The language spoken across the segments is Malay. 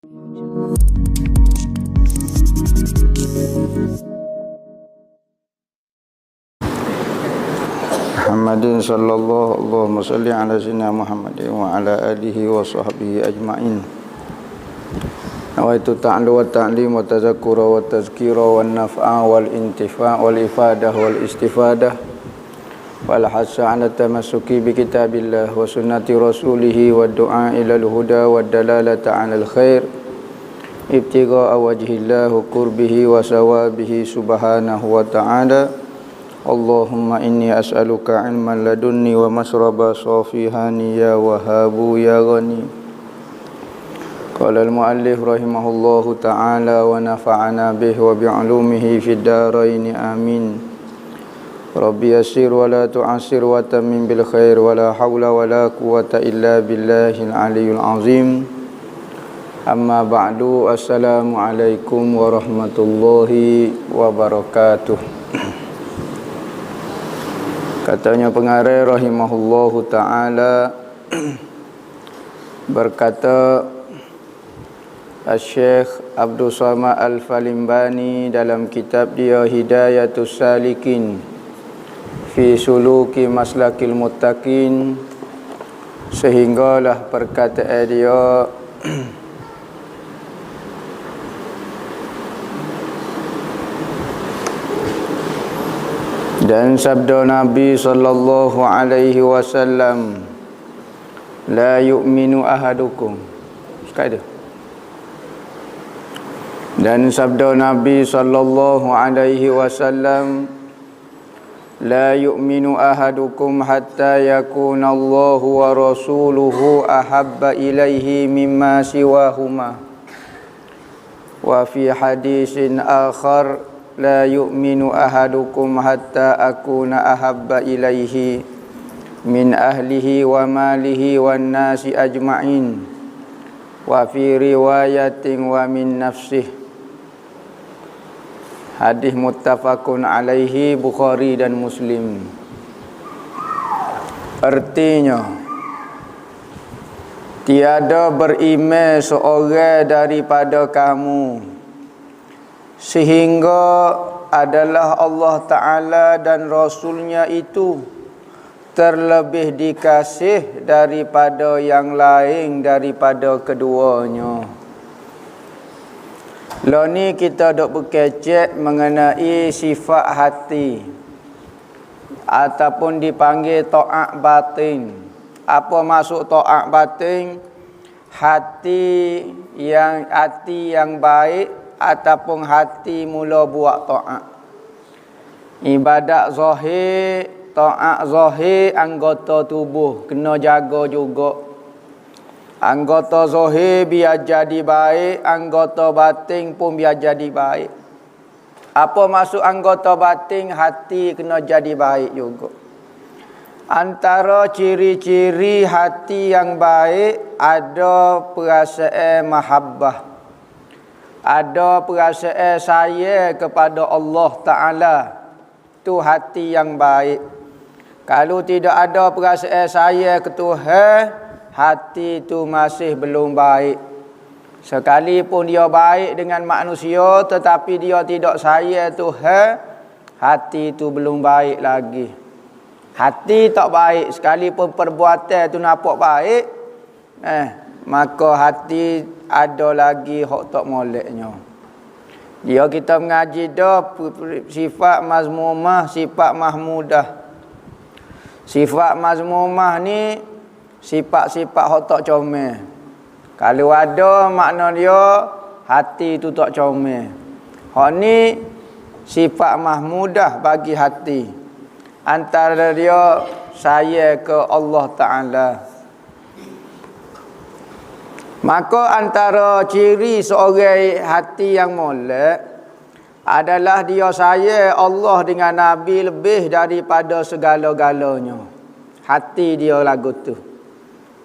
Muhammadin sallallahu Allahumma salli ala sayyidina Muhammadin wa ala alihi wa sahbihi ajma'in. Nawaitu ta'lu wa ta'lim wa tazakkura wa tazkira wa naf'a wal intifa' wal ifadah wal istifadah wal hasa ala tamassuki bi kitabillah wa sunnati rasulih wa du'a ila al-huda wa dalalata ala al-khair ibtigha'a wajhillah qurbihi wa sawabihi subhanahu wa ta'ala. Allahumma inni as'aluka ilman ladunni wa masraba safihani ya wahabu ya ghani. Qala al-muallif rahimahullahu ta'ala wa nafa'ana bihi wa bi'ulumihi fid dharain amin. Rabbi yassir wa la tu'assir wa tammim bil khair wa la hawla wa la quwwata illa billahil aliyyil azim. Amma ba'du, assalamu alaikum warahmatullahi wabarakatuh. Katanya pengarang rahimahullahu ta'ala, berkata Syekh Abdul Samad Al-Falimbani dalam kitab dia Hidayatus Salikin fi Suluki Maslakil Muttaqin, sehinggalah perkataan dia dan sabda Nabi sallallahu alaihi wasallam, la yu'minu ahadukum. Sekali. Dan sabda Nabi sallallahu alaihi wasallam, la yu'minu ahadukum hatta yakuna Allahu wa rasuluhu ahabba ilaihi mimma siwahuma. Wa fi hadisin akhar, la yu'minu ahadukum hatta akuna ahabba ilaihi min ahlihi wa malihi wan nasi ajma'in. Wa fi riwayatin wa min nafsih. Hadis muttafaqun alaihi, Bukhari dan Muslim. Artinya, tiada beriman seorang daripada kamu sehingga adalah Allah Ta'ala dan Rasulnya itu terlebih dikasih daripada yang lain daripada keduanya. Lalu ni kita dok berkecek mengenai sifat hati ataupun dipanggil ta'at batin. Apa maksud ta'at batin? Hati yang baik ataupun hati mula buat ta'at. Ibadat zahir, ta'at zahir, anggota tubuh kena jaga juga. Anggota zahir biar jadi baik, anggota batin pun biar jadi baik. Apa maksud anggota batin? Hati kena jadi baik juga. Antara ciri-ciri hati yang baik ada perasaan mahabbah, ada perasaan sayang kepada Allah Ta'ala. Itu hati yang baik. Kalau tidak ada perasaan sayang ke Tuhan, hati itu masih belum baik. Sekalipun dia baik dengan manusia, tetapi dia tidak sayang Tuhan, hati itu belum baik lagi. Hati tak baik, sekalipun perbuatan itu nampak baik, maka hati ada lagi hak tak moleknya. Dia kita mengaji dah sifat mazmumah, sifat mahmudah. Sifat mazmumah ni sifat-sifat hak tak comel. Kalau ada makna dia hati tu tak comel. Hak ni sifat mahmudah bagi hati. Antara dia sayang ke Allah Ta'ala. Maka antara ciri seorang hati yang molek adalah dia sayang Allah dengan Nabi lebih daripada segala-galanya. Hati dia lagu tu.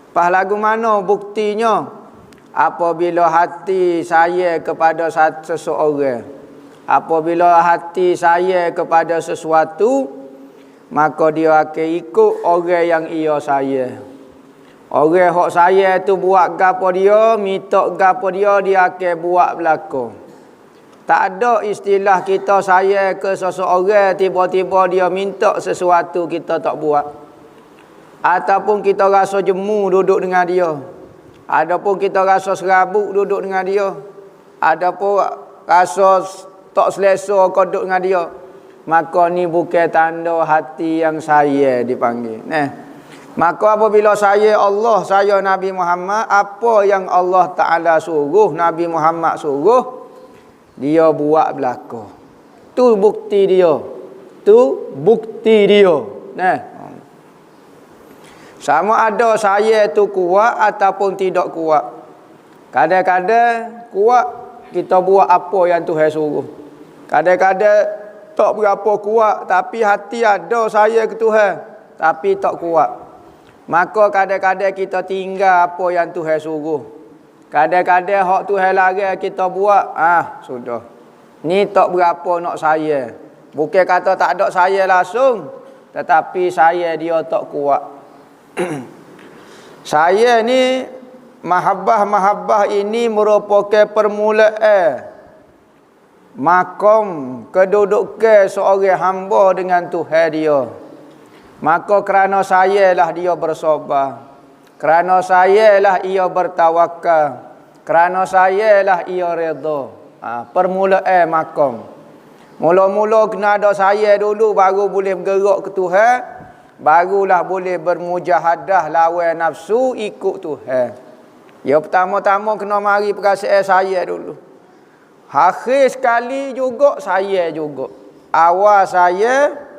Pas lagu mana buktinya? Apabila hati sayang kepada seseorang, apabila hati sayang kepada sesuatu, maka dia akan ikut orang yang ia sayang. Orang hok saya tu buat gapo dia, minta gapo dia akan buat belaka. Tak ada istilah kita saya ke seseorang tiba-tiba dia minta sesuatu kita tak buat. Ataupun kita rasa jemu duduk dengan dia. Adapun kita rasa serabut duduk dengan dia. Adapun rasa tak selesa kau duduk dengan dia. Maka ni bukan tanda hati yang saya dipanggil. Maka apabila saya Allah, saya Nabi Muhammad, apa yang Allah Ta'ala suruh, Nabi Muhammad suruh, dia buat belaka. Tu bukti dia. Tu bukti dia. Sama ada saya tu kuat ataupun tidak kuat. Kadang-kadang kuat, kita buat apa yang Tuhan suruh. Kadang-kadang tak berapa kuat, tapi hati ada saya ke Tuhan, tapi tak kuat. Maka kadang-kadang kita tinggal apa yang Tuhan suruh. Kadang-kadang hak Tuhan larang kita buat, sudah. Ni tak berapa nak saya. Bukan kata tak ada saya langsung, tetapi saya dia tak kuat. Saya ni mahabbah ini merupakan permulaan makom kedudukan seorang hamba dengan Tuhan dia. Maka kerana saya lah dia bersabar, kerana saya lah ia bertawakal, kerana saya lah ia redha. Permulaan makom. Mula-mula kena ada saya dulu, baru boleh bergerak ke Tuhan, barulah boleh bermujahadah lawan nafsu ikut Tuhan. Ya pertama-tama kena mari perasaan saya dulu. Akhir sekali juga saya juga. Awal saya,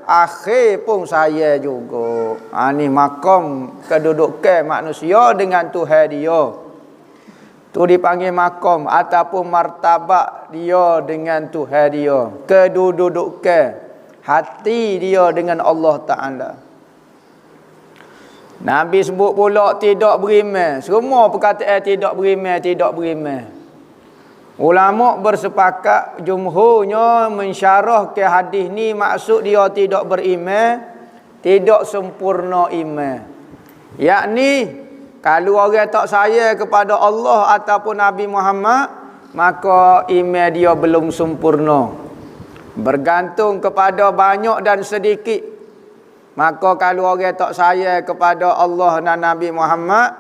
akhir pun saya juga. Ni makom kedudukan manusia dengan Tuhan dia. Tu dipanggil makom ataupun martabat dia dengan Tuhan dia. Kedudukan hati dia dengan Allah Ta'ala. Nabi sebut pula tidak beriman. Semua perkataan tidak beriman, tidak beriman. Ulama bersepakat jumhurnya mensyarah ke hadis ni, maksud dia tidak beriman, tidak sempurna iman. Yakni kalau orang tak sayang kepada Allah ataupun Nabi Muhammad, maka iman dia belum sempurna. Bergantung kepada banyak dan sedikit. Maka kalau orang tak sayang kepada Allah dan Nabi Muhammad,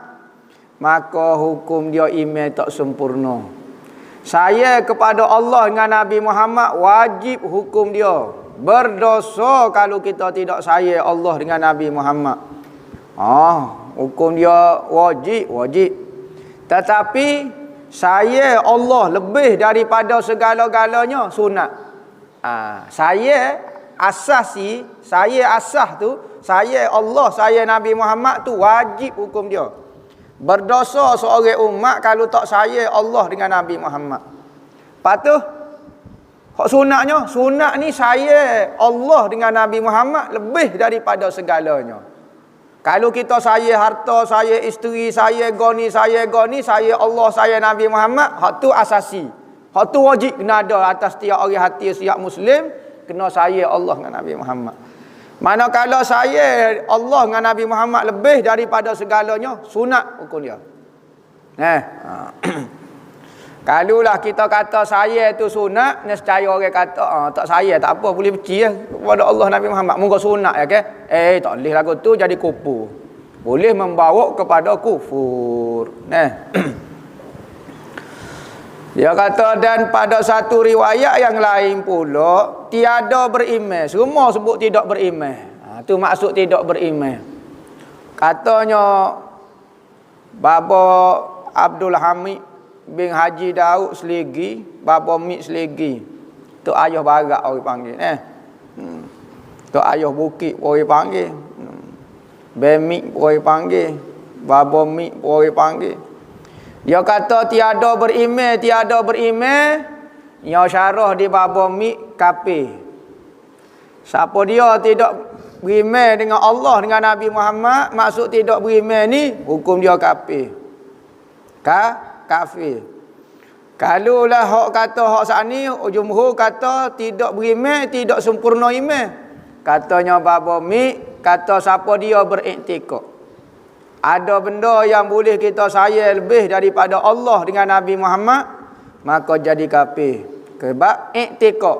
maka hukum dia iman tak sempurna. Saya kepada Allah dengan Nabi Muhammad, wajib hukum dia berdosa kalau kita tidak sayang Allah dengan Nabi Muhammad. Hukum dia wajib. Tetapi saya Allah lebih daripada segala-galanya sunat. Saya asas tu, saya Allah, saya Nabi Muhammad tu wajib hukum dia. Berdosa seorang umat kalau tak sayang Allah dengan Nabi Muhammad. Lepas tu, sunat ni sayang Allah dengan Nabi Muhammad lebih daripada segalanya. Kalau kita sayang harta, sayang isteri, sayang goni, sayang Allah, sayang Nabi Muhammad, hak tu asasi. Hak tu wajib kena ada atas setiap orang hati setiap Muslim, kena sayang Allah dengan Nabi Muhammad. Manakala saya Allah dengan Nabi Muhammad lebih daripada segalanya, sunat hukum dia. Kalulah kita kata saya itu sunat, nescaya orang kata tak saya tak apa, boleh benci kepada Allah Nabi Muhammad. Muka sunat ya ke? Tak boleh lagu tu jadi kufur. Boleh membawa kepada kufur. Dia kata, dan pada satu riwayat yang lain pula, tiada beriman. Semua sebut tidak beriman. Itu maksud tidak beriman. Katanya Baba Abdul Hamid bin Haji Daud Seligi, Baba Mik Seligi. Itu ayah barat orang panggil. Itu ayah bukit orang panggil. Bemik orang panggil. Baba Mik orang panggil. Dia kata tiada beriman. Yang syarah di Baba Mik kafir. Siapa dia tidak beriman dengan Allah, dengan Nabi Muhammad, maksud tidak beriman ni, hukum dia kafir. Kafir. Kalulah hak kata hak sani, jumhur kata tidak beriman, tidak sempurna iman. Katanya Baba Mik, kata siapa dia beriktikad. ada benda yang boleh kita sayang lebih daripada Allah dengan Nabi Muhammad, maka jadi kafir. Sebab i'tiqad.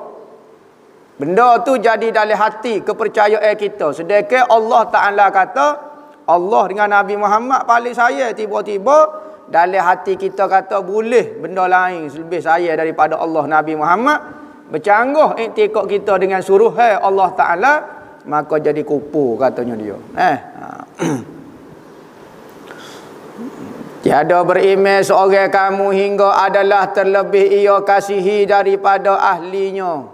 Benda tu jadi dalam hati kepercayaan kita. Sedangkan Allah Ta'ala kata, Allah dengan Nabi Muhammad paling sayang. Tiba-tiba dalam hati kita kata boleh benda lain lebih sayang daripada Allah Nabi Muhammad. Bercanggah i'tiqad kita dengan suruhan Allah Ta'ala, maka jadi kufur katanya dia. Tiada beriman seorang kamu hingga adalah terlebih ia kasihi daripada ahlinya.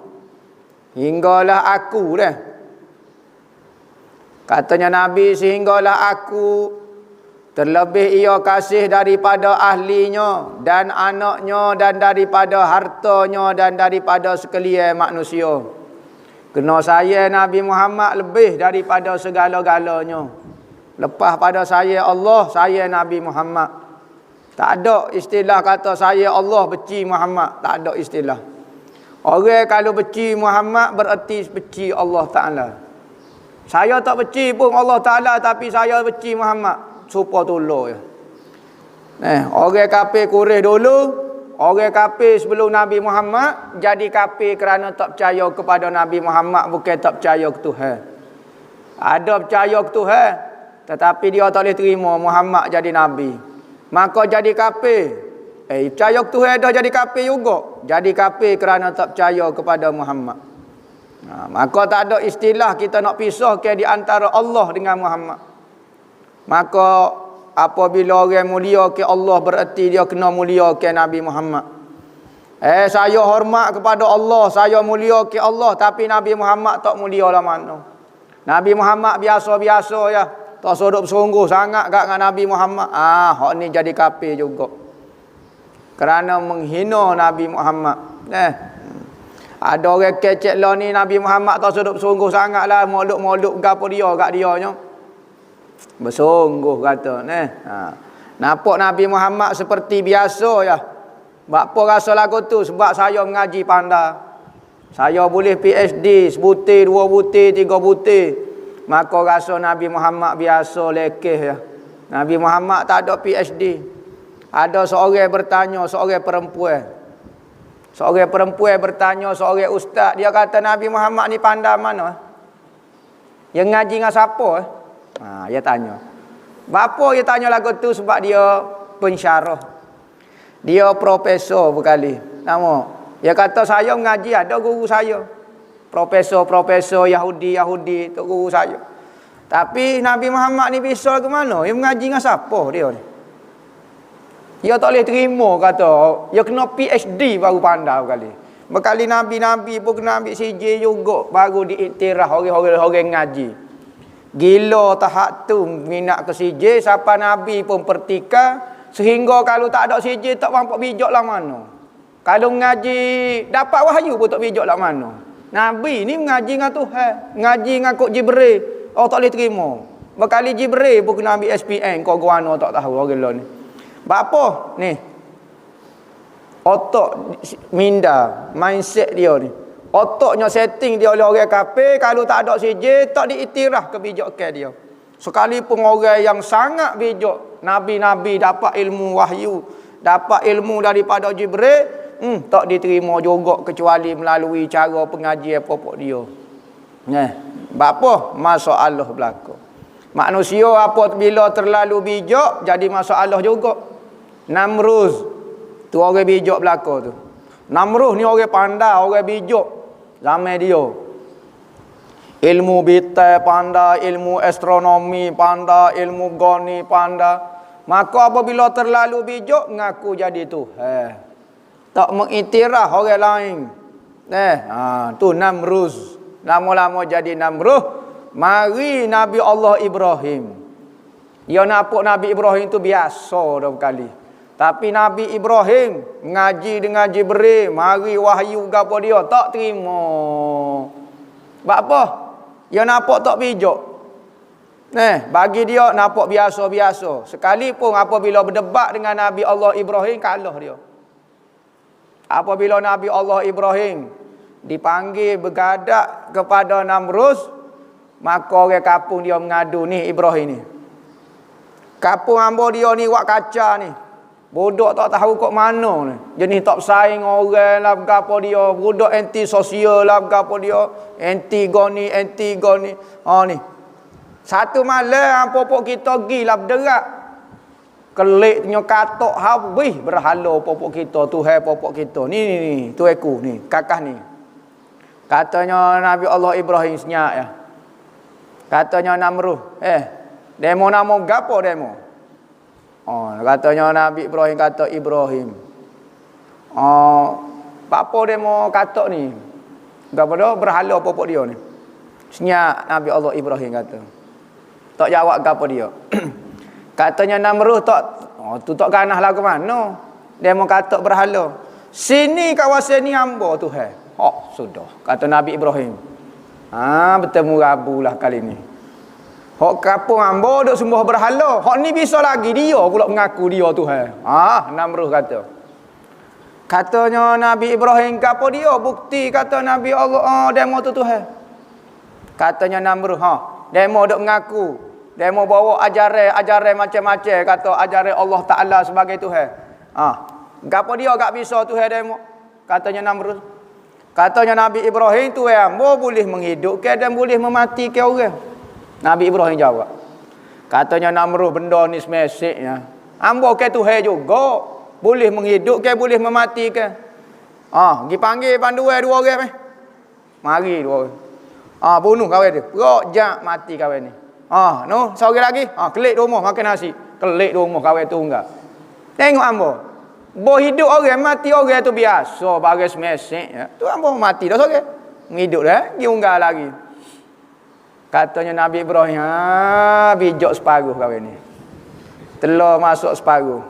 Hinggalah aku dah. Katanya Nabi, sehinggalah aku terlebih ia kasih daripada ahlinya dan anaknya dan daripada hartanya dan daripada sekalian manusia. Kena saya Nabi Muhammad lebih daripada segala-galanya. Lepas pada saya Allah, saya Nabi Muhammad. Tak ada istilah kata saya Allah benci Muhammad. Tak ada istilah. Orang kalau benci Muhammad berarti benci Allah Ta'ala. Saya tak benci pun Allah Ta'ala, tapi saya benci Muhammad. Supaya tolong ya. Orang kafir Quraisy dulu, orang kafir sebelum Nabi Muhammad jadi kafir kerana tak percaya kepada Nabi Muhammad, bukan tak percaya ke Tuhan. Ada percaya ke Tuhan, tetapi dia tak boleh terima Muhammad jadi Nabi. Maka jadi kafir. Percaya ke Tuhan dah jadi kafir juga. Jadi kafir kerana tak percaya kepada Muhammad. Maka tak ada istilah kita nak pisahkan di antara Allah dengan Muhammad. Maka apabila orang mulia ke Allah, berarti dia kena mulia ke Nabi Muhammad. Saya hormat kepada Allah, saya mulia ke Allah, tapi Nabi Muhammad tak mulia lah mana. Nabi Muhammad biasa-biasa ya. Tak sodok bersungguh sangat kat dengan Nabi Muhammad. Hak ni jadi kafir juga. Kerana menghina Nabi Muhammad. Ada orang kecek lah ni Nabi Muhammad tak sodok bersungguh sangat lah. Moluk-moluk gapo dia kat dia nya. Bersungguh kata. Nampak Nabi Muhammad seperti biasa ya. Apa rasa lagu tu? Sebab saya mengaji pandai. Saya boleh PhD, sebutir, 2 butir, 3 butir. Maka rasa Nabi Muhammad biasa lekeh ya. Nabi Muhammad tak ada PhD. Ada seorang bertanya, seorang perempuan. Seorang perempuan bertanya seorang ustaz. Dia kata Nabi Muhammad ni pandai mana? Yang ngaji dengan siapa? Dia tanya. Bapa dia tanya lagu tu? Sebab dia pensyarah. Dia profesor berkali. Nama. Dia kata saya mengaji ada guru saya. Profesor Yahudi tu guru saya. Tapi Nabi Muhammad ni bisa ke mana? Dia mengaji dengan siapa dia ni? Dia tak boleh terima kata. Dia kena PhD baru pandai kali. Berkali Nabi-Nabi pun kena ambil CJ juga baru diiktiraf orang-orang ngaji. Gila tahap tu minat ke CJ sampai Nabi pun pertikah. Sehingga kalau tak ada CJ tak mampu bijak lah mana. Kalau ngaji dapat wahyu pun tak bijak lah mana. Nabi ni mengaji dengan Tuhan, mengaji dengan Kok Jibril. Oh tak boleh terima. Berkali Jibril pun kena ambil SPN. Kau guano tak tahu orang lah ni. Bapa ni otak minda, mindset dia ni. Otaknya setting dia oleh orang kafir. Kalau tak ada CJ tak diiktiraf kebijakan dia. Sekalipun orang yang sangat bijak, Nabi-Nabi dapat ilmu wahyu, dapat ilmu daripada Jibril, tak diterima juga kecuali melalui cara pengajian pokok dia. Bapa masalah berlaku. Manusia apabila terlalu bijak jadi masalah juga. Namruz tu orang bijak belaka tu. Namruz ni orang pandai, orang bijak zaman dia. Ilmu bintang pandai, ilmu astronomi pandai, ilmu goni pandai. Maka apabila terlalu bijak ngaku jadi Tuhan. Tak mengiktiraf orang lain. Tu Namruz. Lama-lama jadi Namruz. Mari Nabi Allah Ibrahim. Dia nampak Nabi Ibrahim tu biasa dah berkali. Tapi Nabi Ibrahim mengaji dengan Jibril, mari wahyu gapo dia tak terima. Sebab apa? Dia nampak tak bijak. Bagi dia nampak biasa-biasa. Sekalipun apabila berdebat dengan Nabi Allah Ibrahim kalah dia. Apabila Nabi Allah Ibrahim dipanggil bergadak kepada Namruz, maka orang kampung dia mengadu ni Ibrahim ni. Kampung ambo dia ni wak kaca ni. Budak tak tahu kok mana ni. Jenis tak bersaing orang lah gapo dia. Budak anti sosial lah gapo dia. Anti goni. Ni. Satu malam popok kita pergi lah berderak. Kelik tanya katok habis berhala popok kita. Tuhan popok kita. Ni. Tu aku ni. Kakak ni. Katanya Nabi Allah Ibrahim senyak ya. Katanya Namruh. Demo nama gapo demo? Katanya Nabi Ibrahim kata Ibrahim. Apa demo katok ni? Gapo dah berhala popok dia ni. Senyak Nabi Allah Ibrahim kata. Tak jawab gapo dia. Katanya Namruh tak tu tak ganah lah ke mana? Demo katok berhala. Sini kawasan ni hamba Tuhan. Sudah. Kata Nabi Ibrahim. Bertemu Rabu lah kali ni. Hak kampung hamba duk sembah berhala. Hak ni bisa lagi dia pula mengaku dia Tuhan. Namruh kata. Katanya Nabi Ibrahim gapo dia? Bukti kata Nabi Allah, demo tu Tuhan. Katanya Namruh, demo duk mengaku. Demo bawa ajaran macam-macam kata ajaran Allah Taala sebagai Tuhan. Gapo dia gak bisa Tuhan demo? Katanya Namruh. Katanya Nabi Ibrahim tu hamba boleh menghidupkan dan boleh mematikan orang. Nabi Ibrahim jawab. Katanya Namruh benda ni semesiknya. Hamba ke Tuhan juga. Boleh menghidupkan, boleh mematikan. Pergi panggil panduan dua orang meh. Mari dua orang. Bunuh kawan dia. Perok jak mati kawan ni. No, seorang lagi. Kelik rumah makan nasi. Kelik rumah kawan tu enggak. Tengok hamba. Bo hidup orang mati orang tu biasa bagai semesek ya. Tu hamba mati dah seorang. Menghidup dah, dia unggah lagi. Katanya Nabi Ibrahim, bijak separuh kawan ni. Telur masuk separuh.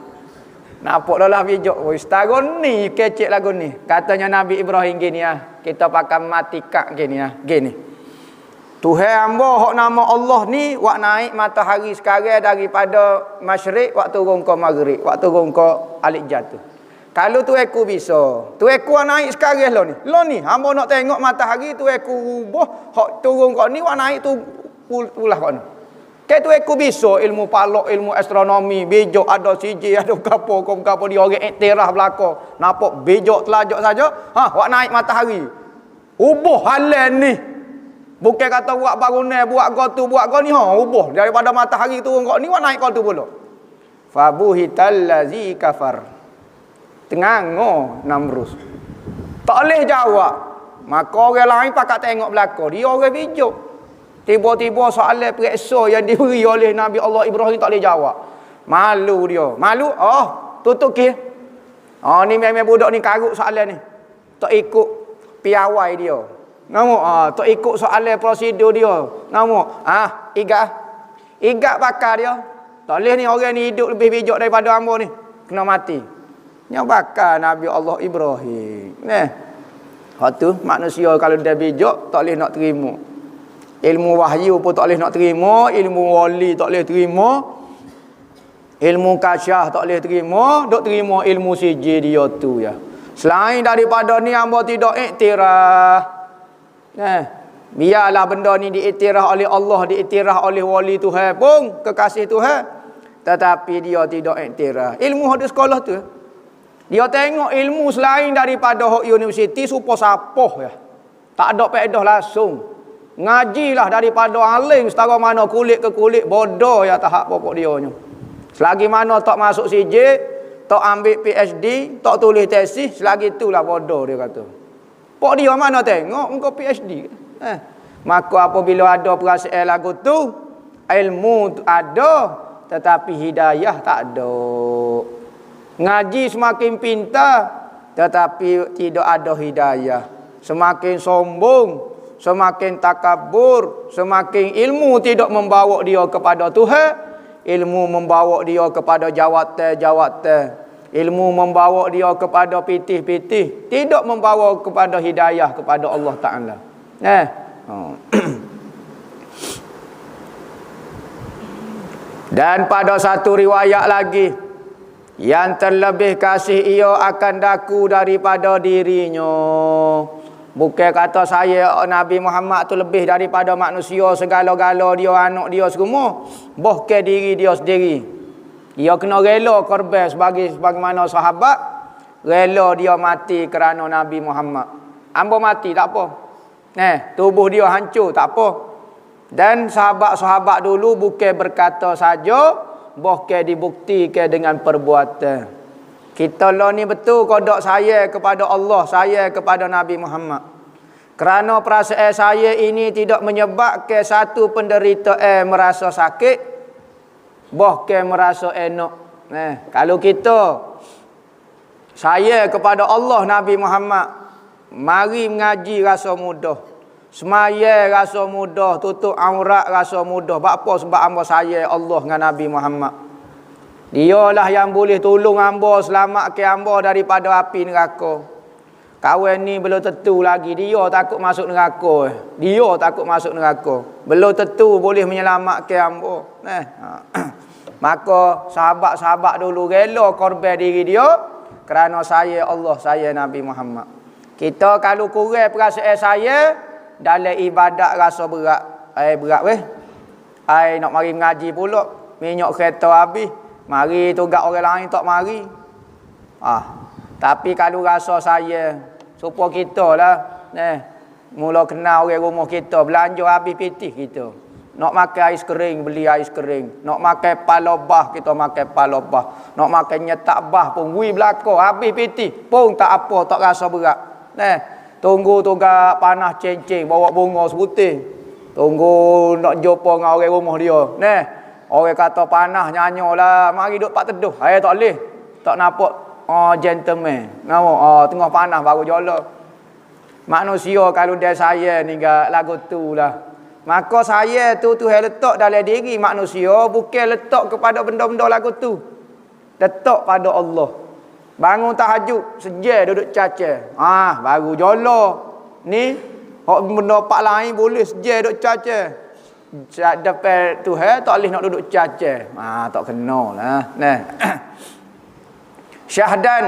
Nampak dah lah bijak. Setahun ni kecek lagu ni. Katanya Nabi Ibrahim gini kita pakai mati kak gini gini. Tuhan hamba hak nama Allah ni wak naik matahari sekarang daripada masyrik wak turun ke maghrib, wak turun ke alik jatuh. Kalau tu aku bisa, tu aku naik sekarang lo ni hamba nak tengok matahari tu aku rubah hak turun kau ni wak naik tu pulah kau ni. Ke tu aku bisa ilmu palak, ilmu astronomi, bejok ada CJ ada gapo dia orang iktiraf belaka. Nampak bejok telajak saja, wak naik matahari. Ubah halan ni. Bukan kata buat bangunan, buat gotu, buat kau ni ubah daripada matahari turun kau ni wak naik kau tu pula. Fabuhital ladzi kafar. Tengango Namrus. Tak boleh jawab. Maka orang lain pakat tengok belakang. Dia orang bijak. Tiba-tiba soalan periksa yang diberi oleh Nabi Allah Ibrahim tak boleh jawab. Malu dia. Malu? Tutup ke? Ni memang budak ni karut soalan ni. Tak ikut piawai dia. Nampak? Tak ikut soalan prosedur dia. Nampak? Igat bakar dia. Tak boleh ni orang ni hidup lebih bijak daripada hamba ni. Kena mati. Yang bakar Nabi Allah Ibrahim. Hak tu manusia kalau dia bijak tak boleh nak terima. Ilmu wahyu pun tak boleh nak terima, ilmu wali tak boleh terima. Ilmu kasyah tak boleh terima, dok terima ilmu siji dia tu ya. Selain daripada ni hamba tidak iktiraf. Biarlah benda ni diiktiraf oleh Allah, diiktiraf oleh wali Tuhan pun, kekasih Tuhan. Tetapi dia tidak iktiraf. Ilmu ada sekolah tu. Dia tengok ilmu selain daripada hak universiti supaya sapoh ya. Tak ada faedah langsung. Ngajilah daripada alim setara mana kulit ke kulit bodoh ya tahap pokok dia nya. Selagi mana tak masuk CJ, tak ambil PhD, tak tulis tesis, selagi itulah bodoh dia kata. Pok dia mana tengok engkau PhD. Maka apabila ada perasaan lagu tu, ilmu ada tetapi hidayah tak ada. Ngaji semakin pintar tetapi tidak ada hidayah. Semakin sombong, semakin takabur, semakin ilmu tidak membawa dia kepada Tuhan, ilmu membawa dia kepada jawatan-jawatan, ilmu membawa dia kepada pitih-pitih, tidak membawa kepada hidayah kepada Allah Taala. Dan pada satu riwayat lagi, yang terlebih kasih ia akan daku daripada dirinya. Bukan kata saya Nabi Muhammad tu lebih daripada manusia segala-gala dia, anak dia semua. Bahkan diri dia sendiri. Dia kena rela korban sebagaimana sahabat rela dia mati kerana Nabi Muhammad. Ambo mati tak apa. Tubuh dia hancur tak apa. Dan sahabat-sahabat dulu bukan berkata saja, bukan dibuktikan dengan perbuatan. Kita lah ni betul kodok saya kepada Allah, saya kepada Nabi Muhammad. Kerana perasaan saya ini tidak menyebabkan satu penderitaan merasa sakit, bahkan merasa enak. Kalau kita saya kepada Allah Nabi Muhammad, mari mengaji rasa mudah, semaya rasa mudah, tutup aurat rasa mudah. Apa sebab hamba saya Allah dengan Nabi Muhammad. Dialah yang boleh tolong hamba, selamatkan hamba daripada api neraka. Kawan ni belum tentu lagi dia takut masuk neraka. Dia takut masuk neraka. Belum tentu boleh menyelamatkan hamba. Maka sahabat-sahabat dulu rela korban diri dia kerana saya Allah, saya Nabi Muhammad. Kita kalau kurang perasaan saya dalam ibadat rasa berat. Berat weh. Nak mari mengaji pula, minyak kereta habis. Mari tugas orang lain tak mari. Tapi kalau rasa saya, supaya kita lah, mula kenal orang rumah kita, belanja habis pitih kita. Nak makan ais kering, beli ais kering. Nak makan palobah, kita makan palobah. Nak makan nyetak bah pun, wui belakang, habis pitih. Pun tak apa, tak rasa berat. Tunggu tugas panas cencing, bawa bunga seputih. Tunggu nak jumpa dengan orang rumah dia. Orang kata panas nyanyolah, mari duduk pak teduh. Tak boleh. Tak nampak gentleman. Tengah panas baru jalan. Manusia kalau dia saya ni lagu tu lah. Maka saya tu Tuhan letak dalam diri manusia, bukan letak kepada benda-benda lagu tu. Letak pada Allah. Bangun tahajud, sejak duduk caca. Baru jalan. Ni hak benda pak lain boleh sejak duduk caca. Depan Tuhan tak boleh nak duduk caca. Tak kena lah. Syahdan.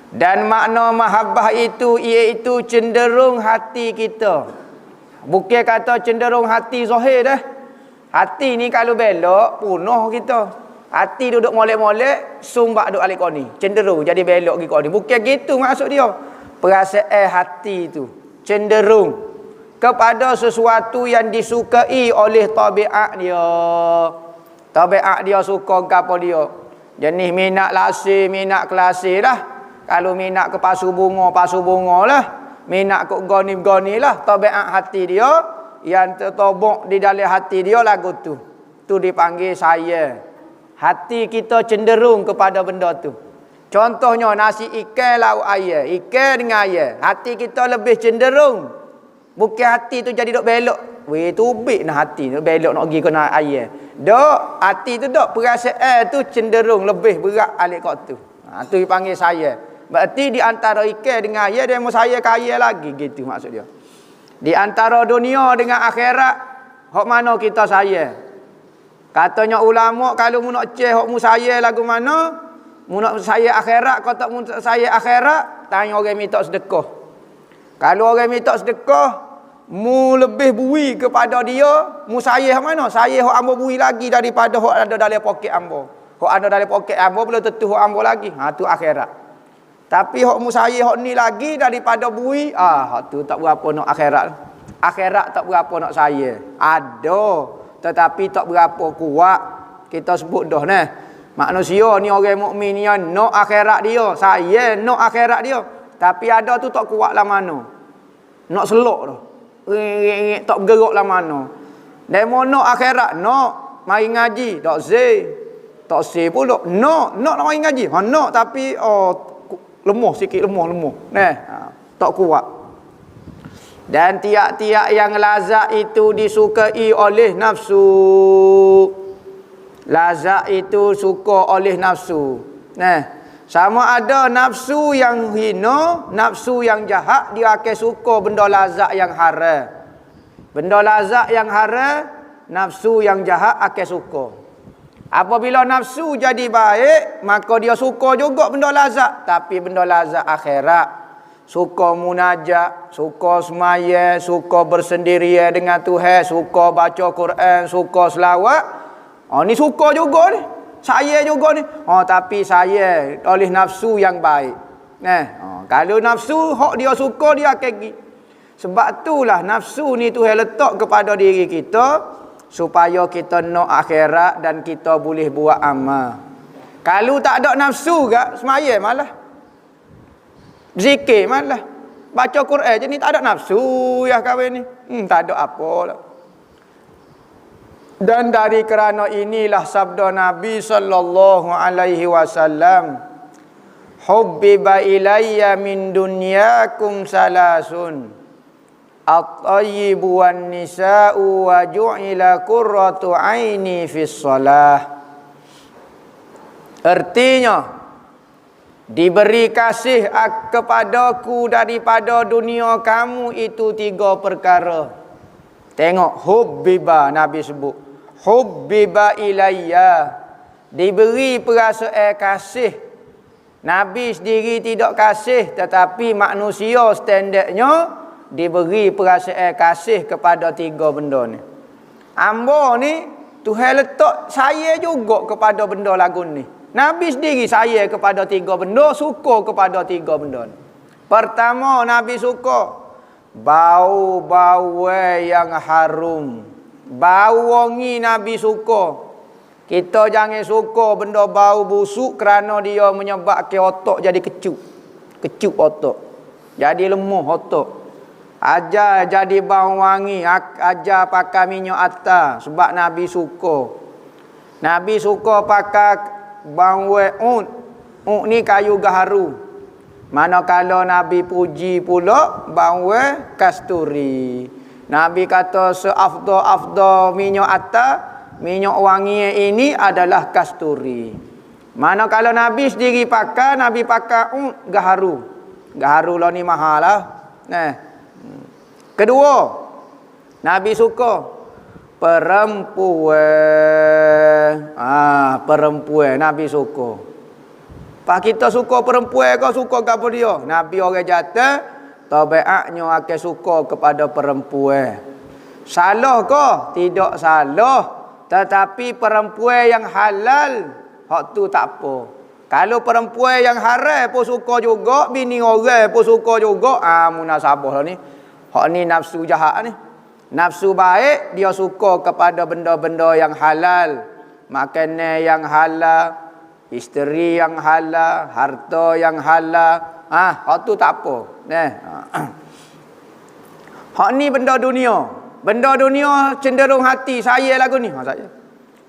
Dan makna mahabbah itu iaitu cenderung hati kita. Bukan kata cenderung hati zahir dah. Hati ni kalau belok, punah kita. Hati duduk molek-molek, sumbak duduk alik kau ni. Cenderung jadi belok pergi kau ni. Bukan gitu maksud dia. Perasaan hati tu cenderung kepada sesuatu yang disukai oleh tabiat dia. Tabiat dia suka ke apa dia. Jenis minat lasih, minat kelasih lah. Kalau minat ke pasu bunga lah. Minat ke goni lah. Tabiat hati dia yang tertobok di dalam hati dia lagu tu. Tu dipanggil saya. Hati kita cenderung kepada benda tu. Contohnya nasi ikan lauk air. Ikan dengan air. Hati kita lebih cenderung. Bukan hati tu jadi dok belok. Weh tubik nak hati tu belok nak pergi kena air. Dok hati tu dok perasaan tu cenderung lebih berat alik kau tu. Tu dipanggil saya. Berarti di antara ikan dengan air dia mau saya kaya lagi gitu maksud dia. Di antara dunia dengan akhirat, hok mana kita saya? Katanya ulama kalau mu nak ceh hok mu saya lagu mana? Mu nak saya akhirat, kau tak mu saya akhirat, tanya orang minta sedekah. Kalau orang minta sedekah, mu lebih bui kepada dia, mu saya hok mana? Saya hok ambo bui lagi daripada hok ada dalam poket ambo. Hok ada dalam poket ambo belum tentu hok ambo lagi. Tu akhirat. Tapi hok mu saya hok ni lagi daripada bui, hok tu tak berapa nak akhirat. Akhirat tak berapa nak saya. Ada, tetapi tak berapa kuat. Kita sebut dah nah. Manusia ni orang mukmin ni nak akhirat dia, saya nak akhirat dia. Tapi ada tu tak kuat lah mana. Nak selok dah. Tak bergerak lah mana. Demo nak akhirat, nak mari ngaji, tak zai. Tak zai pula. Nak mari ngaji. Nak tapi lemah sikit, lemah. Tak kuat. Dan tiap-tiap yang lazat itu disukai oleh nafsu. Lazat itu suka oleh nafsu. Sama ada nafsu yang hina, nafsu yang jahat, dia akan suka benda lazat yang haram. Benda lazat yang haram, nafsu yang jahat akan suka. Apabila nafsu jadi baik, maka dia suka juga benda lazat. Tapi benda lazat akhirat, suka munajat, suka semaya, suka bersendirian dengan Tuhan, suka baca Quran, suka selawat. Ni suka juga ni. Saya juga ni. Tapi saya oleh nafsu yang baik. Kalau nafsu hak dia suka dia akan pergi. Sebab itulah nafsu ni Tuhan letak kepada diri kita supaya kita nak akhirat dan kita boleh buat amal. Kalau tak ada nafsu gak semaya malah. Zikir malah. Baca Quran je ni tak ada nafsu ya kahwin ni. Tak ada apa lah. Dan dari kerana inilah sabda Nabi sallallahu alaihi wasallam, hubbiba ilayya min dunyakum salasun, at-tayyibu wan nisa'u wa ju'ila qurratu aini fis shalah. Artinya, diberi kasih kepadaku daripada dunia kamu itu 3 perkara. Tengok, hubbiba Nabi sebut. Hubbiba ilayya. Diberi perasaan kasih. Nabi sendiri tidak kasih, tetapi manusia standardnya diberi perasaan kasih kepada 3 benda ni. Ambo ni Tuhan letak saya juga kepada benda lagu ni. Nabi sendiri saya kepada 3 benda, suka kepada 3 benda ni. Pertama, Nabi suka bau-bau yang harum. Bau wangi Nabi suka. Kita jangan suka benda bau busuk kerana dia menyebabkan otak jadi kecut. Kecut otak. Jadi lemah otak. Ajar jadi bau wangi, ajar pakai minyak atar sebab Nabi suka. Nabi suka pakai bau ud. Ud ni kayu gaharu. Manakala Nabi puji pula bau kasturi. Nabi kata seafdal-afdal minyak atar, minyak wangi ini adalah kasturi. Manakala Nabi sendiri pakai, Nabi pakai gaharu. Gaharu lah ni mahal lah. Kedua, Nabi suka perempuan. Perempuan Nabi suka. Pak kita suka perempuan ke suka kepada dia? Nabi orang jatuh, tabiatnya akan suka kepada perempuan. Salah ke? Tidak salah. Tetapi perempuan yang halal, hak tu tak apa. Kalau perempuan yang haram pun suka juga, bini orang pun suka juga, munasabah lah ni. Hak ni nafsu jahat ni. Nafsu baik, dia suka kepada benda-benda yang halal. Makanan yang halal, isteri yang halal, harta yang halal. Hak tu tak apa. Hak ni benda dunia. Benda dunia cenderung hati saya lagu ni. Saya.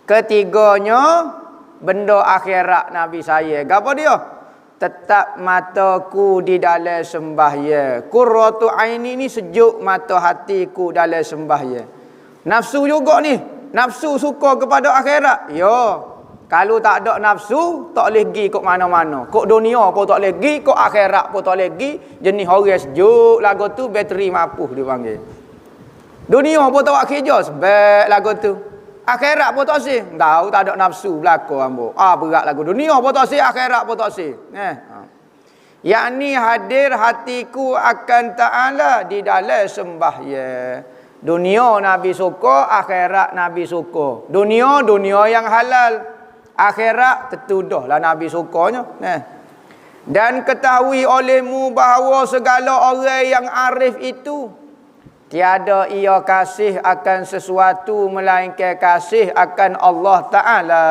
Ketiganya, benda akhirat Nabi saya. Apa dia? Tetap mataku di dalam sembahyang. Qurratu aini ni sejuk mata hatiku dalam sembahyang. Nafsu juga ni. Nafsu suka kepada akhirat. Ya. Kalau tak ada nafsu, tak boleh pergi kok mana-mana. Kok dunia pun tak boleh pergi, kok akhirat pun tak boleh pergi. Jenis orang sejuk lagu tu, bateri mapuh dipanggil. Dunia pun tak buat kerja, sebab lagu tu. Akhirat pun tak sih. Tahu tak ada nafsu berlaku ambo. Berat lagu. Dunia pun tak sih, akhirat pun tak sih. Yakni hadir hatiku akan Ta'ala di dalam sembahyang. Dunia Nabi suka, akhirat Nabi suka. Dunia yang halal. Akhirat tertudahlah Nabi sukanya. Dan ketahui olehmu bahawa segala orang yang arif itu tiada ia kasih akan sesuatu melainkan kasih akan Allah Ta'ala.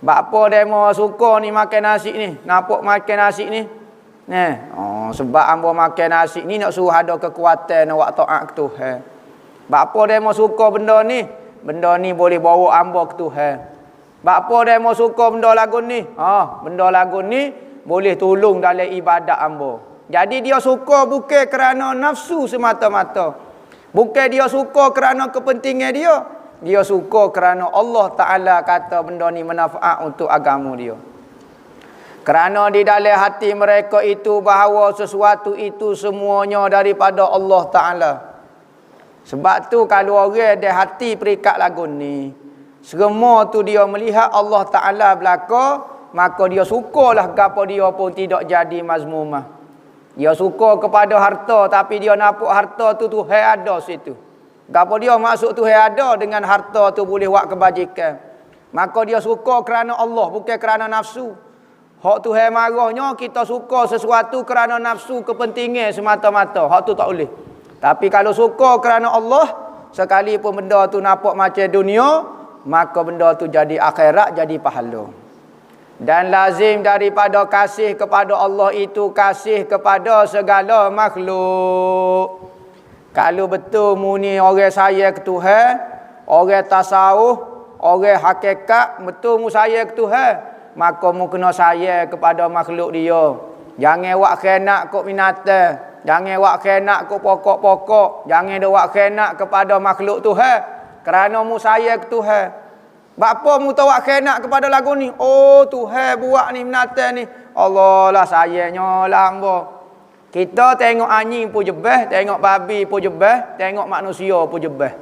Bapa demo suka ni makan nasi ni, nampak makan nasi ni. Sebab ambo makan nasi ni nak suruh ada kekuatan nak buat taat ke Tuhan. Bapa demo suka benda ni boleh bawa ambo ke Tuhan. Bapa demo suka benda lagu ni, benda lagu ni boleh tolong dalam ibadat ambo. Jadi dia suka bukan kerana nafsu semata-mata. Bukan dia suka kerana kepentingan dia. Dia suka kerana Allah Ta'ala kata benda ni manfaat untuk agama dia. Kerana di dalam hati mereka itu bahawa sesuatu itu semuanya daripada Allah Ta'ala. Sebab tu kalau orang ada hati perikat lagu ni, semua tu dia melihat Allah Ta'ala belaka, maka dia sukalah gapo dia pun tidak jadi mazmumah. Dia suka kepada harta tapi dia nampak harta tu Tuhan ada situ. Gapo dia maksud Tuhan ada dengan harta tu boleh buat kebajikan. Maka dia suka kerana Allah, bukan kerana nafsu. Hak Tuhan marahnya kita suka sesuatu kerana nafsu kepentingan semata-mata. Hak tu tak boleh. Tapi kalau suka kerana Allah, sekalipun benda tu nampak macam dunia, maka benda tu jadi akhirat, jadi pahala. Dan lazim daripada kasih kepada Allah itu kasih kepada segala makhluk. Kalau betul mu ni orang sayang ke Tuhan, orang tasawuf, orang hakikat, betul mu sayang ke Tuhan, maka mu kena sayang kepada makhluk dia. Jangan wak khianat kok binatang, jangan wak khianat kok pokok-pokok, jangan dak wak khianat kepada makhluk Tuhan kerana mu sayang ke Tuhan. Bapa mu tahu khianat kepada lagu ni. Oh Tuhan buat ni binatang ni. Allah lah sayangnya lah hamba. Kita tengok anjing pun jebeh, tengok babi pun jebeh, tengok manusia pun jebeh.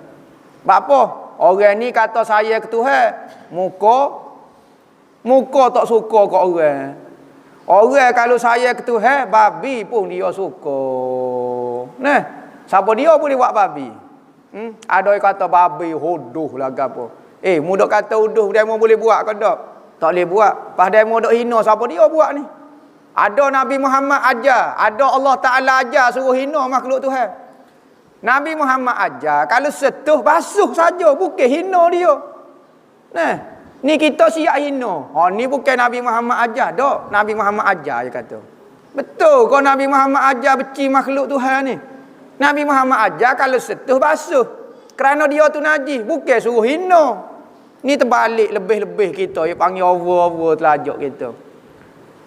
Bapa, orang ni kata sayang ke Tuhan, muka tak suka kat orang. Orang kalau sayang ke Tuhan, babi pun dia suka. Nah, siapa dia boleh buat babi? Ada yang kata babi hodoh lah gapo. Mudah kata uduh demo boleh buat ke tak? Tak boleh buat. Pas demo dok hina siapa dia buat ni? Ada Nabi Muhammad ajar, ada Allah Taala ajar suruh hina makhluk Tuhan. Nabi Muhammad ajar kalau setuh basuh saja, bukan hina dia. Nah, ni kita siap hina. Ni bukan Nabi Muhammad ajar dak. Nabi Muhammad ajar dia kata. Betul kau Nabi Muhammad ajar benci makhluk Tuhan ni. Nabi Muhammad ajar kalau setuh basuh. Kerana dia tu najis, bukan suruh hina. Ni terbalik lebih-lebih kita. Dia panggil over telajak kita.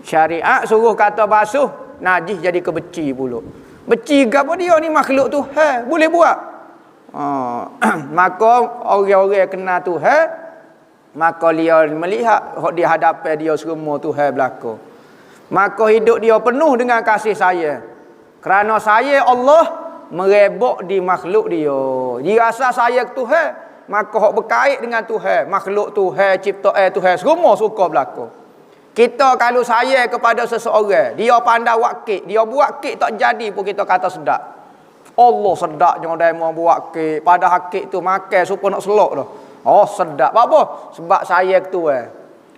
Syariat suruh kata basuh, najis jadi kebeci pula. Beci gapo dia ni makhluk Tuhan, boleh buat. Maka orang-orang kena Tuhan, maka dia melihat di hadapan dia semua Tuhan berlaku. Maka hidup dia penuh dengan kasih sayang. Kerana sayang Allah merebok di makhluk dia. Dia rasa sayang Tuhan, maka hak berkait dengan Tuhan, makhluk Tuhan, ciptaan Tuhan, semua suka berlaku. Kita kalau sayang kepada seseorang, dia pandai buat kek, dia buat kek tak jadi pun kita kata sedap. Allah sedap jangan dia mau buat kek, padahal kek tu makan supaya nak selok dah. Oh sedap. Apa? Sebab sayang Tuhan.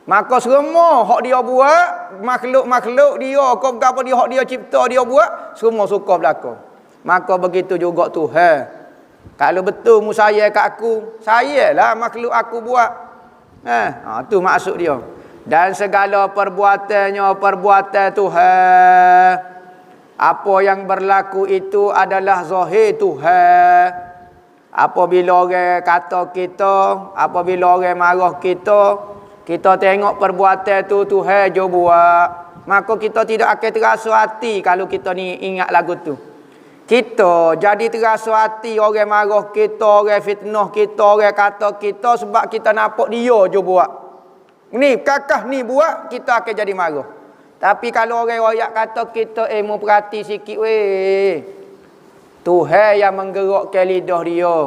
Maka semua hak dia buat, makhluk-makhluk dia, kau apa dia hak dia cipta dia buat, semua suka berlaku. Maka begitu juga Tuhan. Kalau betul mu sayang kat aku, sayanglah makhluk aku buat. Tu maksud dia. Dan segala perbuatannya perbuatan Tuhan. Apa yang berlaku itu adalah zahir Tuhan. Apabila orang kata kita, apabila orang marah kita tengok perbuatan tu Tuhan je buat. Maka kita tidak akan terasa hati kalau kita ni ingat lagu tu. Kita jadi terasa hati orang marah kita, orang fitnah kita, orang kata kita sebab kita nampak dia je buat. Ni kakak ni buat, kita akan jadi marah. Tapi kalau orang royak kata kita mu perhati sikit weh. Tuhan yang menggerakkan lidah dia.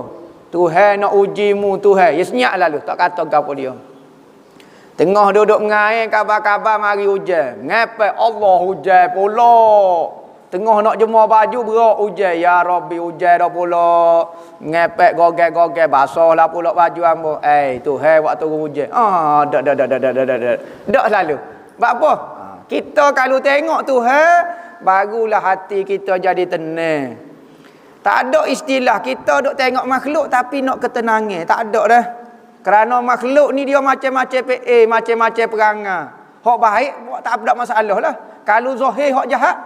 Tuhan nak ujimu Tuhan. Ya senyap lalu, tak kata apa dia. Tengah duduk mengair kabar-kabar mari hujan. Ngepek Allah hujan pula. Tengah nak jemur baju berak hujan. Ya Rabbi hujan dah pula. Ngepek gogel-gogel basahlah pula baju hamba. Tuhan waktu hujan. Dak selalu. Sebab apa? Kita kalau tengok Tuhan, barulah hati kita jadi tenang. Tak ada istilah kita duk tengok makhluk tapi nak ketenangan. Tak ada dah. Kerana makhluk ni dia macam-macam macam-macam perangai. Hak baik tak ada masalah lah. Kalau zahir hak jahat.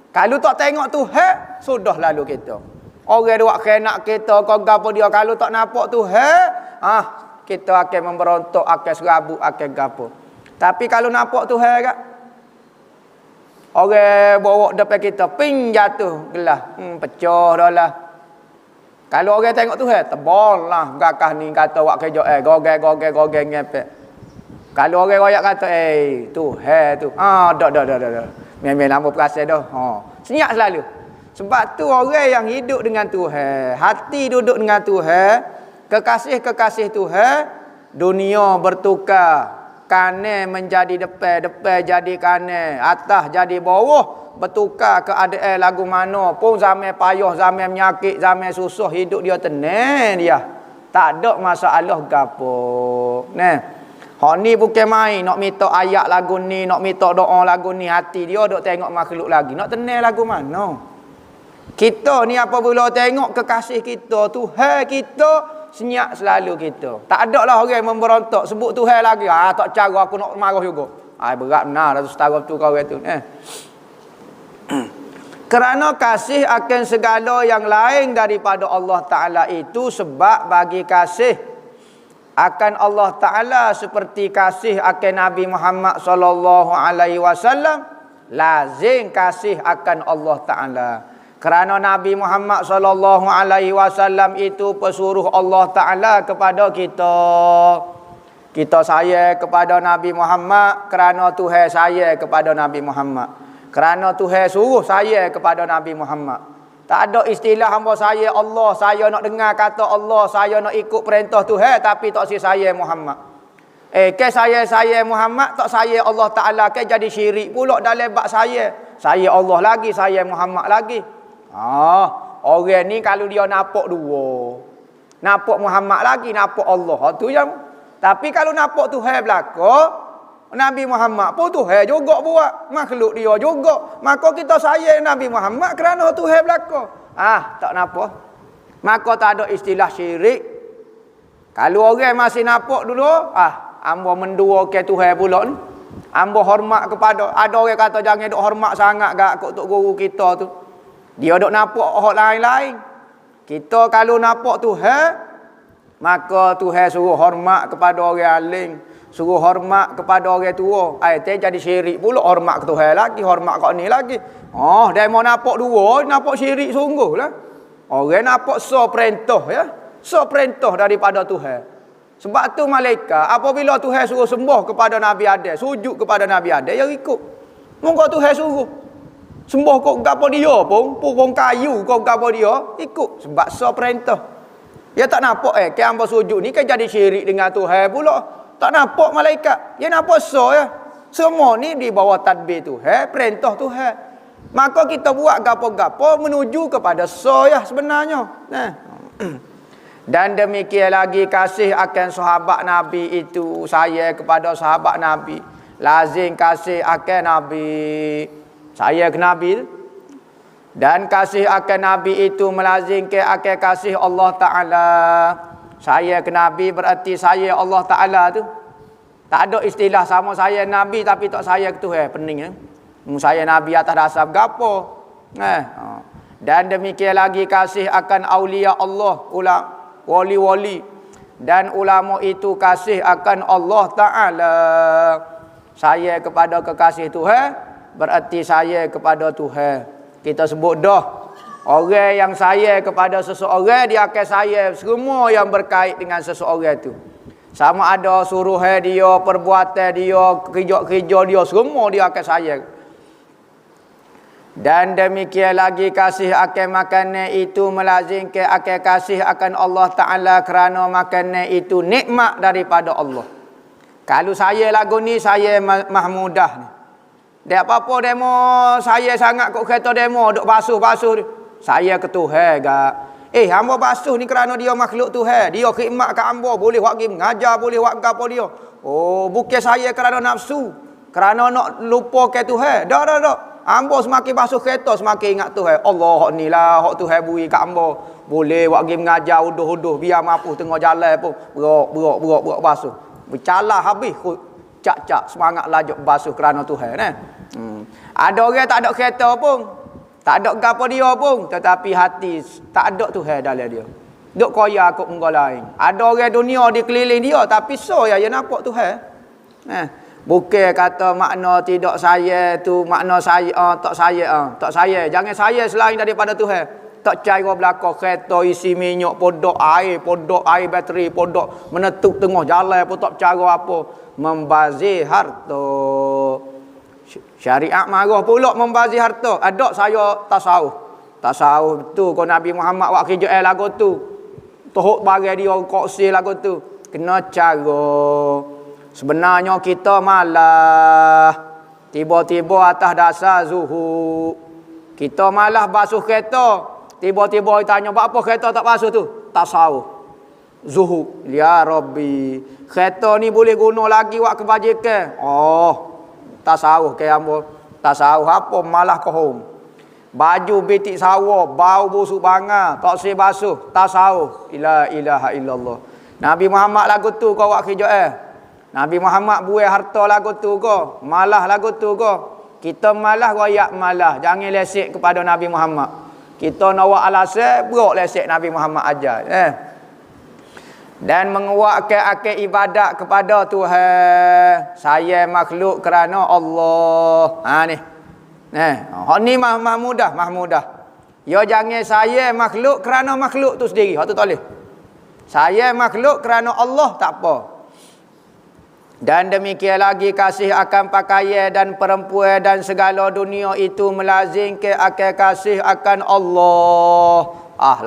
Kalau tak tengok Tuhan, sudah lalu kita. Orang buat khianat kita, kau gapo dia kalau tak nampak Tuhan, kita akan memberontak, akan serabut, akan gapo. Tapi kalau nampak Tuhan kak, orang bawa depan kita, ping jatuh gelas, pecah dah lah. Kalau orang tengok Tuhan, tebal lah gakah ni kata buat kerja, gogel ngepek. Kalau orang royak kata, Tuhan tu, dah. Memang nama perasaan dah. Senyap selalu. Sebab tu orang yang hidup dengan Tuhan, hati duduk dengan Tuhan, kekasih-kekasih Tuhan, dunia bertukar. Kanan menjadi depan, depan jadi kanan, atas jadi bawah, bertukar keadaan lagu mana pun, zaman payah, zaman menyakit, zaman susah, hidup dia tenang dia. Tak ada masalah gapo. Nah, Hak ni bukan main, nak minta ayat lagu ni, nak minta doa lagu ni, hati dia duk tengok makhluk lagi. Nak tenang lagu mana? Kita ni apabila tengok kekasih kita, Tuhan kita, senyap selalu kita. Tak ada lah orang memberontak sebut Tuhan lagi. Tak cara aku nak marah juga. Berat benar lah tu setara tu kau tu. Kerana kasih akan segala yang lain daripada Allah Ta'ala itu sebab bagi kasih akan Allah Ta'ala seperti kasih akan Nabi Muhammad sallallahu alaihi wasallam, lazim kasih akan Allah Ta'ala. Kerana Nabi Muhammad sallallahu alaihi wasallam itu pesuruh Allah Ta'ala kepada kita. Kita sayang kepada Nabi Muhammad kerana Tuhan sayang kepada Nabi Muhammad. Kerana Tuhan suruh saya kepada Nabi Muhammad. Tak ada istilah hamba saya Allah, saya nak dengar kata Allah, saya nak ikut perintah Tuhan tapi tak saya Muhammad. Ke saya Muhammad tak saya Allah Ta'ala, ke jadi syirik pula dalam bab saya. Saya Allah lagi, saya Muhammad lagi. Orang ni kalau dia nampak dua. Nampak Muhammad lagi, nampak Allah. Tu yang. Tapi kalau nampak Tuhan belaka, Nabi Muhammad pun Tuhan juga buat, makhluk dia juga. Maka kita sayang Nabi Muhammad kerana Tuhan belaka. Tak nampak. Maka tak ada istilah syirik. Kalau orang masih nampak dulu, hamba menduakan Tuhan pula ni. Hamba hormat kepada, ada orang kata jangan duk hormat sangat gak tok guru kita tu. Dia duk nampak orang lain-lain. Kita kalau nampak Tuhan, maka Tuhan suruh hormat kepada orang alim. Suruh hormat kepada orang tua. Jadi syirik pula, hormat ke Tuhan lagi, hormat kat ni lagi. Dia mau nampak dua, nampak syirik sungguh lah. Orang nampak perintah ya. Perintah daripada Tuhan. Sebab tu malaikat apabila Tuhan suruh sembah kepada Nabi Adam, sujud kepada Nabi Adam, dia ikut. Moga Tuhan suruh sembah kau gapo dia pun, pokok kayu kau gapo dia, ikut sebab perintah. Dia tak nampak ke hamba sujud ni kan jadi syirik dengan Tuhan pula. Tak nampak malaikat. Dia nampak ya. Semua ni di bawah tadbir Tuhan, perintah Tuhan. Maka kita buat gapo-gapo menuju kepada ya sebenarnya. Dan demikian lagi kasih akan sahabat Nabi itu, saya kepada sahabat Nabi. Lazim kasih akan Nabi. Saya ke Nabi. Dan kasih akan Nabi itu melazimkan akan kasih Allah Ta'ala. Saya ke Nabi berarti saya Allah Ta'ala tu. Tak ada istilah sama saya Nabi tapi tak saya ke Tuhan. Pening ya. Saya Nabi atas dasar gapo. Dan demikian lagi kasih akan awliya Allah, wali-wali. Dan ulama itu kasih akan Allah Ta'ala. Saya kepada kekasih Tuhan berarti saya kepada Tuhan. Kita sebut dah. Orang yang saya kepada seseorang, dia akan saya semua yang berkait dengan seseorang itu. Sama ada suruhan dia, perbuatan dia, kerja-kerja dia, semua dia akan saya. Dan demikian lagi kasih akan makanan itu melazimkan akan kasih akan Allah Ta'ala kerana makanan itu nikmat daripada Allah. Kalau saya lagu ni, saya Mahmudah ni. Dia apa-apa demo, saya sangat kok kereta demo, duk basuh-basuh ni. Saya ke Tuhan gak. Hamba basuh ni kerana dia makhluk Tuhan. Dia khidmat kat hamba, boleh buat game ngajar, boleh buat apa dia. Bukan saya kerana nafsu, kerana nak lupa ke Tuhan. Dak. Hamba semakin basuh kereta semakin ingat Tuhan. Allah hak ni lah, hak Tuhan beri kat hamba. Boleh buat game ngajar, uduh-uduh biar mampu tengah jalan pun. Berak basuh. Bercalah habis cak-cak semangat lajuk basuh kerana Tuhan Ada orang tak ada kereta pun. Tak ada gapo dia pun, tetapi hati tak ada Tuhan dalam dia. Duk koya kok munggo lain. Ada orang dunia di keliling dia tapi dia nampak Tuhan. Bukan kata makna tidak saya tu, makna saya tak saya, tak saya. Jangan saya selain daripada Tuhan. Tak cara belakang kereta isi minyak, podok air bateri, podok menetuk tengah jalan pun tak cara apa. Membazir harta. Syariat marah pula membazir harta. Ada saya tasawuf. Tasawuf tu kau Nabi Muhammad wak kerja lagu tu. Tohok bagi dia koksi lagu tu. Kena cara. Sebenarnya kita malah tiba-tiba atas dasar zuhud. Kita malah basuh kereta. Tiba-tiba tanya, buat apa kereta tak basuh tu? Tasawuf. Zuhud. Ya Rabbi. Kereta ni boleh guna lagi buat kebajikan. Oh, tasawuf ke ambo. Tasawuf apa malah kohong. Baju betik sawa, bau busuk banga, tak sih basuh, tasawuf. La ilaha illallah. Nabi Muhammad lagu tu kau buat kerja Nabi Muhammad buai harta lagu tu kau. Malah lagu tu kau. Kita malah royak malah. Jangan lesek kepada Nabi Muhammad. Kita nak buat alasan, berok lesek Nabi Muhammad ajar. Dan menguatkan akal ibadat kepada Tuhan. Saya makhluk kerana Allah. Ni. Hak ni mah mudah. Ya jangan saya makhluk kerana makhluk tu sendiri. Hak tu tak boleh. Saya makhluk kerana Allah tak apa. Dan demikian lagi kasih akan pakaian dan perempuan dan segala dunia itu melazimkan akan kasih akan Allah.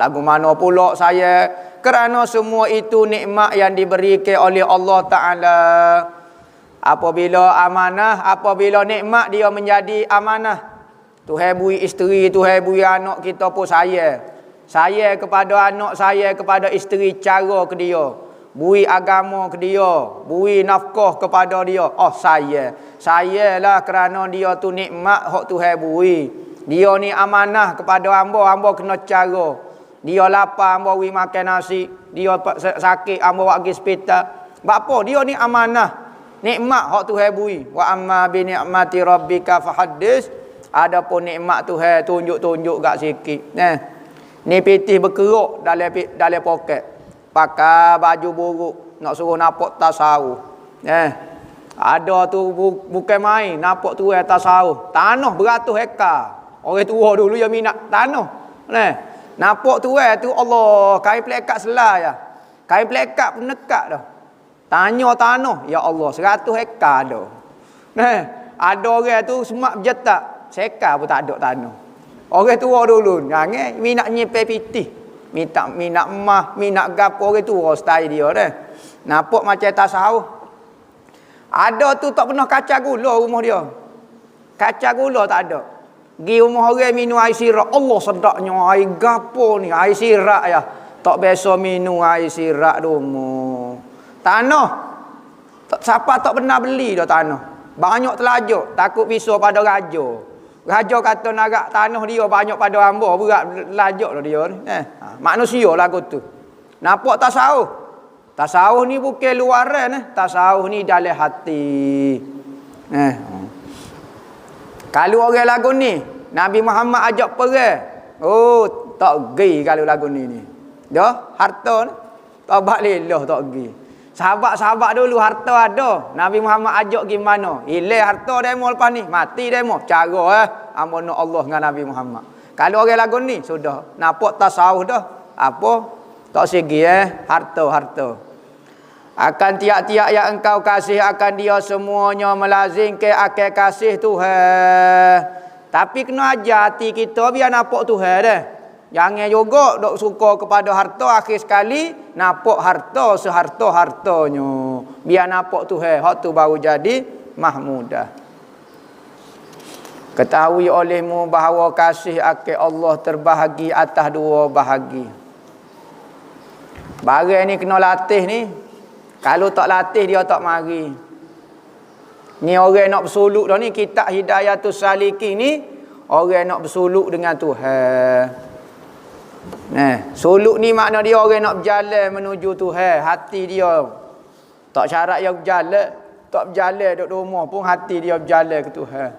Lagu mana pula saya? Kerana semua itu nikmat yang diberikan oleh Allah Ta'ala. Apabila amanah, apabila nikmat dia menjadi amanah. Tuhan beri isteri, Tuhan beri anak kita pun saya. Saya kepada anak saya, kepada isteri cara ke dia. Beri agama ke dia. Beri nafkah kepada dia. Saya. Sayalah kerana dia tu nikmat hak Tuhan beri. Dia ni amanah kepada hamba, hamba kena cara. Dia lapar, hamba beri makan nasi. Dia sakit, hamba buat pergi hospital. Apa? Dia ni amanah. Nikmat hak Tuhan beri. Wa amma bi ni'mati rabbika fahaddis. Adapun nikmat Tuhan tunjuk-tunjuk gak sikit. Ni pitih berkeruk dalam poket. Pakai baju buruk, nak suruh nampak tasawuf. Ada tu bukan main, nampak tu tasawuf. Tanah beratus hektar. Orang tua dulu yang minat tanah. Nampak tu Allah, kain pelekat selai ya. Kain pelekat pun dekat dah. Tanya tanah, ya Allah, 100 hektar dah. Ada orang tu semak berjetak, sekar pun tak ada tanah. Orang tua dulu, jangan minat nyimpan pitih. Minat emas, minat gapo orang tua style dia dah. Nampak macam tasawuf. Ada tu tak pernah kacang gula rumah dia. Kacang gula tak ada. Gi rumah orang minum air sirak. Allah sedapnya air gapo ni, air sirak ya. Tak biasa minum air sirak rumah. Tanah. Siapa tak pernah beli dah tanah. Banyak telajuk, takut pisau pada raja. Raja kata nak tanah dia banyak pada hamba, berat lajuk lah dia ni. Manusia lagu tu. Nampak tasawuf? Tasawuf ni bukan luaran tasawuf ni dalam hati. Kalau orang lagu ni, Nabi Muhammad ajak perang. Tak pergi kalau lagu ni. Dah, harta ni. Tabat lillah tak pergi. Sahabat-sahabat dulu harta ada. Nabi Muhammad ajak gimana? Hilang harta demo lepas ni. Mati demo. Cara amanah Allah dengan Nabi Muhammad. Kalau orang lagu ni sudah nampak tasawuf dah. Apa? Tak segi harta. Akan tiap-tiap yang engkau kasih akan dia semuanya melazimkan akan kasih Tuhan. Tapi kena ajar hati kita biar nampak Tuhan dah. Jangan juga dok suka kepada harta akhir sekali nampak harta seharta-hartanya. Biar nampak Tuhan, hak tu baru jadi mahmudah. Ketahui olehmu bahawa kasih akan Allah terbahagi atas 2 bahagi. Barang ni kena latih ni. Kalau tak latih dia tak mari. Ni orang nak bersuluk dah ni, kitab Hidayatus Salikin ni orang nak bersuluk dengan Tuhan. Suluk ni makna dia orang nak berjalan menuju Tuhan. Hati dia tak syarat yang berjalan, tak berjalan duduk rumah pun hati dia berjalan ke Tuhan.